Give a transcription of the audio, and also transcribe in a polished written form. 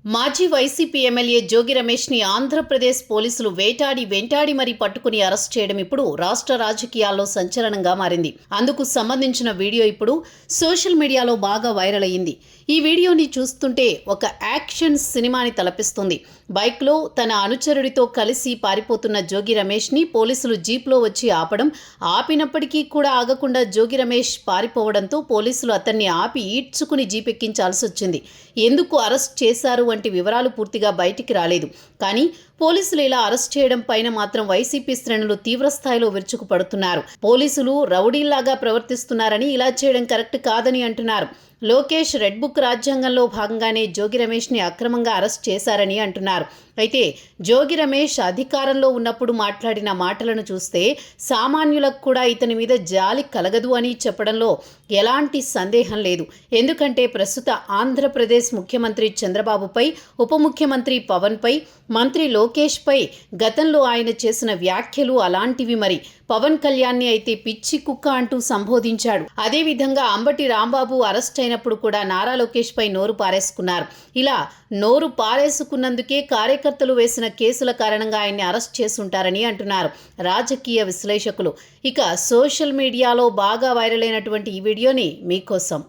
మాజీ YCP MLA జోగి రమేష్ని ఆంధ్రప్రదేశ్ పోలీసులు వెంటాడి మరీ పట్టుకుని అరెస్ట్ చేయడం ఇప్పుడు రాష్ట్ర రాజకీయాల్లో సంచలనంగా మారింది. అందుకు సంబంధించిన వీడియో ఇప్పుడు సోషల్ మీడియాలో బాగా వైరల్ అయ్యింది. ఈ వీడియోని చూస్తుంటే ఒక యాక్షన్ సినిమాని తలపిస్తుంది. బైక్లో తన అనుచరుడితో కలిసి పారిపోతున్న జోగి రమేష్ని పోలీసులు జీప్లో వచ్చి ఆపినప్పటికీ కూడా ఆగకుండా జోగి రమేష్ పారిపోవడంతో పోలీసులు అతన్ని ఆపి ఈడ్చుకుని జీప్ ఎక్కించాల్సి వచ్చింది. ఎందుకు అరెస్ట్ చేశారు వంటి వివరాలు పూర్తిగా బయటికి రాలేదు. కానీ పోలీసులు ఇలా అరెస్ట్ చేయడం పైన మాత్రం వైసీపీ శ్రేణులు తీవ్రస్థాయిలో విరుచుకుపడుతున్నారు. పోలీసులు రౌడీల్లాగా ప్రవర్తిస్తున్నారని, ఇలా చేయడం కరెక్ట్ కాదని అంటున్నారు. లోకేష్ రెడ్ బుక్ రాజ్యాంగంలో భాగంగానే జోగి రమేష్ని అక్రమంగా అరెస్ట్ చేశారని అంటున్నారు. అయితే జోగి రమేష్ అధికారంలో ఉన్నప్పుడు మాట్లాడిన మాటలను చూస్తే సామాన్యులకు కూడా ఇతని మీద జాలి కలగదు అని చెప్పడంలో ఎలాంటి సందేహం లేదు. ఎందుకంటే ప్రస్తుత ఆంధ్రప్రదేశ్ ముఖ్యమంత్రి చంద్రబాబుపై, ఉప ముఖ్యమంత్రి పవన్పై, మంత్రి లోకేష్పై గతంలో ఆయన చేసిన వ్యాఖ్యలు అలాంటివి. మరి పవన్ కళ్యాణ్ని అయితే పిచ్చి కుక్క అంటూ సంబోధించాడు. అదేవిధంగా అంబటి రాంబాబు అరెస్ట్ అయినప్పుడు కూడా నారా లోకేష్ పై నోరు పారేసుకున్నారు. ఇలా నోరు పారేసుకున్నందుకే కార్యకర్తలు వేసిన కేసుల కారణంగా ఆయన్ని అరెస్ట్ చేసుంటారని అంటున్నారు రాజకీయ విశ్లేషకులు. ఇక సోషల్ మీడియాలో బాగా వైరల్ అయినటువంటి ఈ వీడియోని మీకోసం